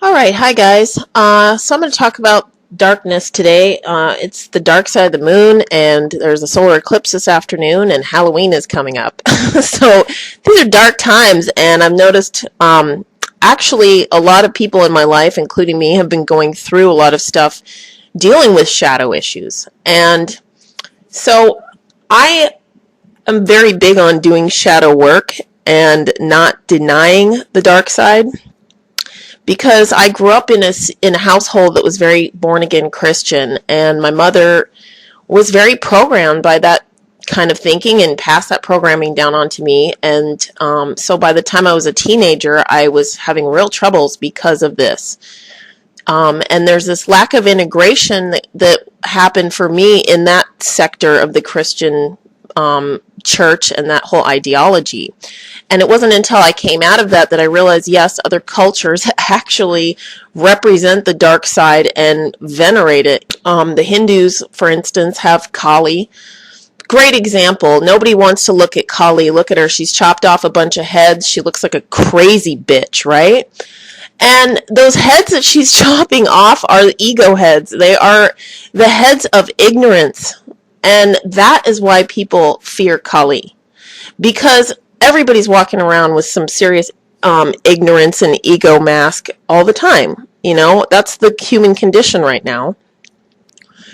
All right, hi guys. So I'm going to talk about darkness today. It's the dark side of the moon, and there's a solar eclipse this afternoon, and Halloween is coming up. So these are dark times, and I've noticed actually a lot of people in my life, including me, have been going through a lot of stuff dealing with shadow issues. And so I am very big on doing shadow work and not denying the dark side, because I grew up in a household that was very born again Christian, and my mother was very programmed by that kind of thinking and passed that programming down onto me. And so by the time I was a teenager, I was having real troubles because of this. And there's this lack of integration that happened for me in that sector of the Christian church and that whole ideology. And it wasn't until I came out of that I realized, yes, other cultures actually represent the dark side and venerate it. The Hindus, for instance, have Kali. Great example. Nobody wants to look at Kali. Look at her. She's chopped off a bunch of heads. She looks like a crazy bitch, right? And those heads that she's chopping off are ego heads. They are the heads of ignorance. And that is why people fear Kali. Because everybody's walking around with some serious ignorance and ego mask all the time. You know, that's the human condition right now.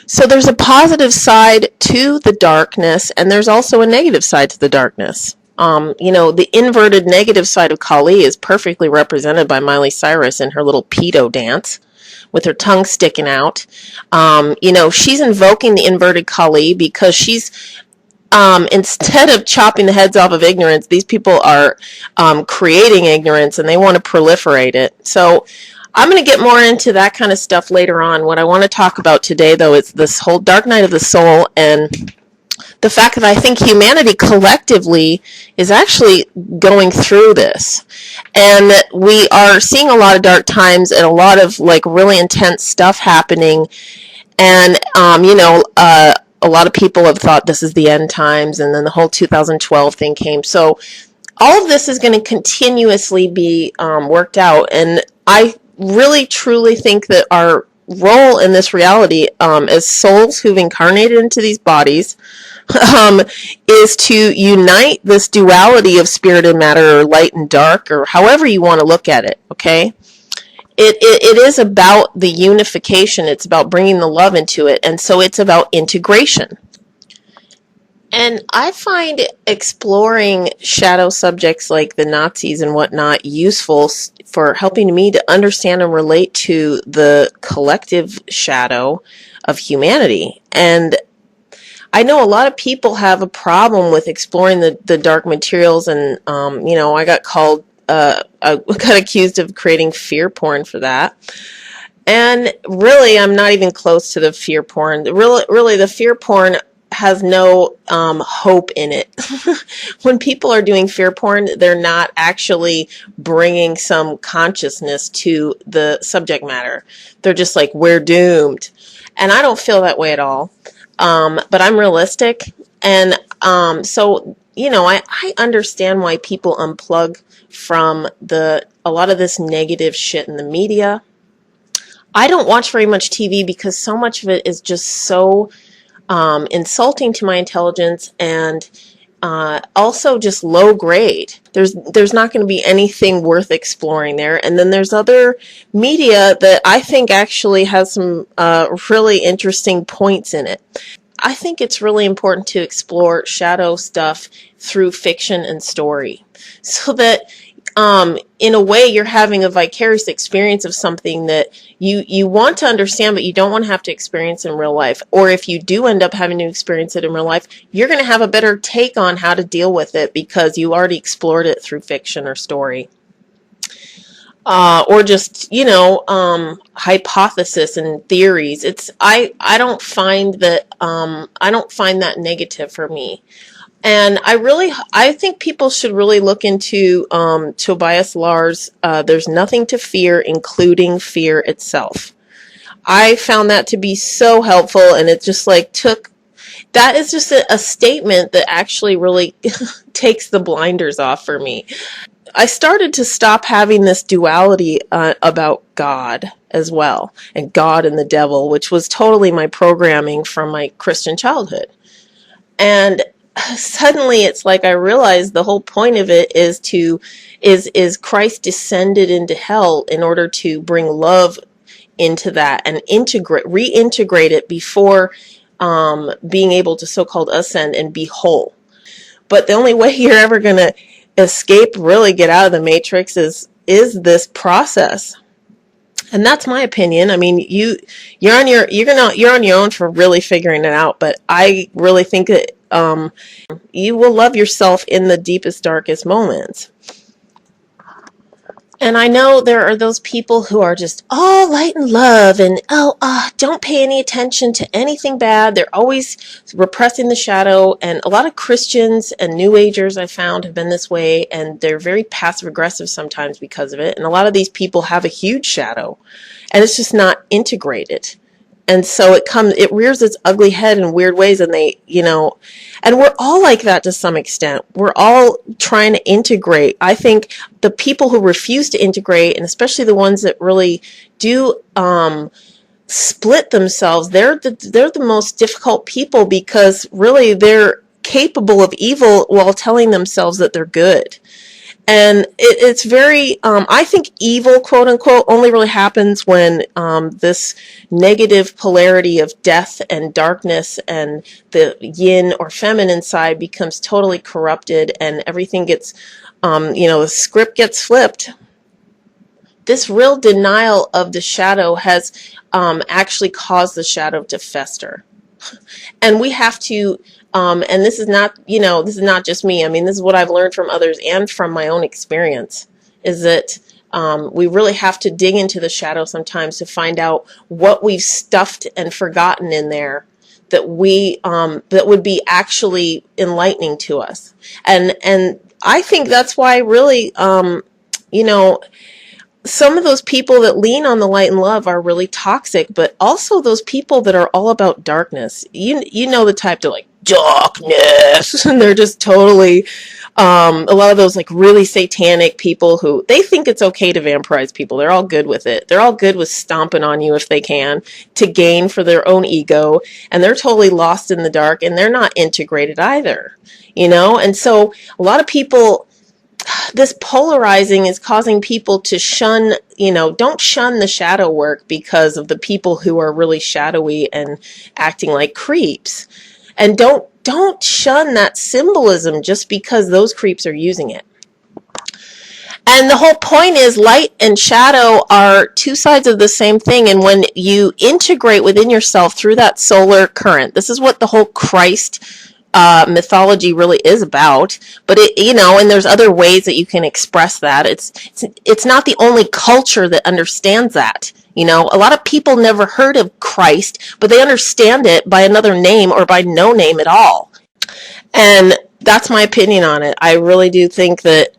So there's a positive side to the darkness, and there's also a negative side to the darkness. The inverted negative side of Kali is perfectly represented by Miley Cyrus in her little pedo dance with her tongue sticking out. She's invoking the inverted Kali because she's instead of chopping the heads off of ignorance, these people are creating ignorance, and they want to proliferate it. So I'm going to get more into that kind of stuff later on. What I want to talk about today, though, is this whole dark night of the soul, and the fact that I think humanity collectively is actually going through this, and that we are seeing a lot of dark times and a lot of really intense stuff happening. And a lot of people have thought this is the end times, and then the whole 2012 thing came. So all of this is going to continuously be worked out, and I really truly think that our role in this reality as souls who've incarnated into these bodies is to unite this duality of spirit and matter, or light and dark, or however you want to look at it, okay? It is about the unification. It's about bringing the love into it. And so it's about integration. And I find exploring shadow subjects like the Nazis and whatnot useful for helping me to understand and relate to the collective shadow of humanity. And I know a lot of people have a problem with exploring the dark materials, and I got accused of creating fear porn for that. And really, I'm not even close to the fear porn. Really, the fear porn has no hope in it. When people are doing fear porn, they're not actually bringing some consciousness to the subject matter. They're just like, we're doomed. And I don't feel that way at all. But I'm realistic. And so I understand why people unplug from a lot of this negative shit in the media. I don't watch very much TV because so much of it is just so insulting to my intelligence, and also just low grade. There's not going to be anything worth exploring there. And then there's other media that I think actually has some really interesting points in it. I think it's really important to explore shadow stuff through fiction and story, so that in a way you're having a vicarious experience of something that you want to understand, but you don't want to have to experience in real life. Or if you do end up having to experience it in real life, you're going to have a better take on how to deal with it because you already explored it through fiction or story. Or just, hypothesis and theories. I don't find that negative for me. And I think people should really look into Tobias Lars' There's Nothing to Fear, Including Fear Itself. I found that to be so helpful, and it just that is just a statement that actually really takes the blinders off for me. I started to stop having this duality about God as well, and God and the devil, which was totally my programming from my Christian childhood. And suddenly it's like I realized the whole point of it is Christ descended into hell in order to bring love into that and reintegrate it before being able to so-called ascend and be whole. But the only way you're ever going to escape, really get out of the matrix, is this process. And that's my opinion. I mean, you're on your own for really figuring it out. But I really think that you will love yourself in the deepest, darkest moments. And I know there are those people who are just all light and love and, don't pay any attention to anything bad. They're always repressing the shadow. And a lot of Christians and New Agers I found have been this way. And they're very passive aggressive sometimes because of it. And a lot of these people have a huge shadow. And it's just not integrated. And so it rears its ugly head in weird ways, and and we're all like that to some extent. We're all trying to integrate. I think the people who refuse to integrate, and especially the ones that really do split themselves, they're the most difficult people, because really they're capable of evil while telling themselves that they're good. And it's very, I think evil, quote unquote, only really happens when this negative polarity of death and darkness and the yin or feminine side becomes totally corrupted, and everything gets, the script gets flipped. This real denial of the shadow has actually caused the shadow to fester. And we have to, and this is not just me. I mean, this is what I've learned from others and from my own experience, is that we really have to dig into the shadow sometimes to find out what we've stuffed and forgotten in there that that would be actually enlightening to us. And I think that's why really, some of those people that lean on the light and love are really toxic, but also those people that are all about darkness. You know the type to like darkness, and they're just totally a lot of those like really satanic people who they think it's okay to vampirize people. They're all good with it. They're all good with stomping on you if they can to gain for their own ego, and they're totally lost in the dark, and they're not integrated either. And so a lot of people, this polarizing is causing people to shun, don't shun the shadow work because of the people who are really shadowy and acting like creeps. And don't shun that symbolism just because those creeps are using it. And the whole point is light and shadow are two sides of the same thing. And when you integrate within yourself through that solar current, this is what the whole Christ mythology really is about. But and there's other ways that you can express that. It's not the only culture that understands that. A lot of people never heard of Christ, but they understand it by another name or by no name at all. And that's my opinion on it. I really do think that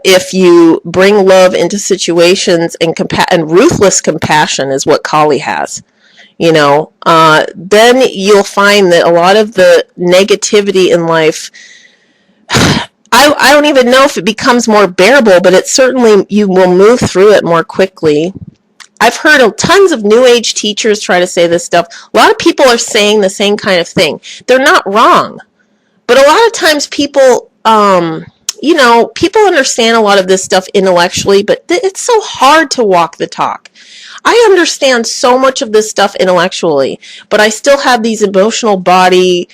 if you bring love into situations and ruthless compassion is what Kali has, then you'll find that a lot of the negativity in life, I don't even know if it becomes more bearable, but it certainly, you will move through it more quickly. I've heard tons of New Age teachers try to say this stuff. A lot of people are saying the same kind of thing. They're not wrong. But a lot of times people, people understand a lot of this stuff intellectually, but it's so hard to walk the talk. I understand so much of this stuff intellectually, but I still have these emotional body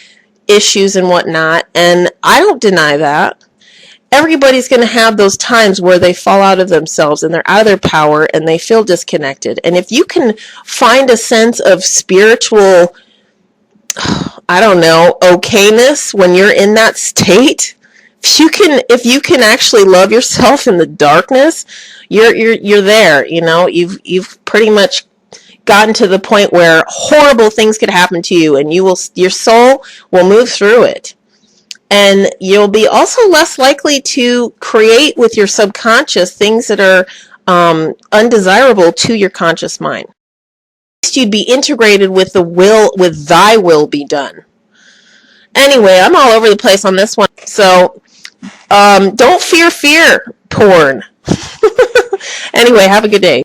issues and whatnot, and I don't deny that. Everybody's going to have those times where they fall out of themselves and they're out of their power and they feel disconnected. And if you can find a sense of spiritual, okayness when you're in that state, if you can actually love yourself in the darkness, you're there. You've pretty much gotten to the point where horrible things could happen to you, and your soul will move through it. And you'll be also less likely to create with your subconscious things that are undesirable to your conscious mind. You'd be integrated with with thy will be done. Anyway, I'm all over the place on this one. So Don't fear porn. Anyway, have a good day.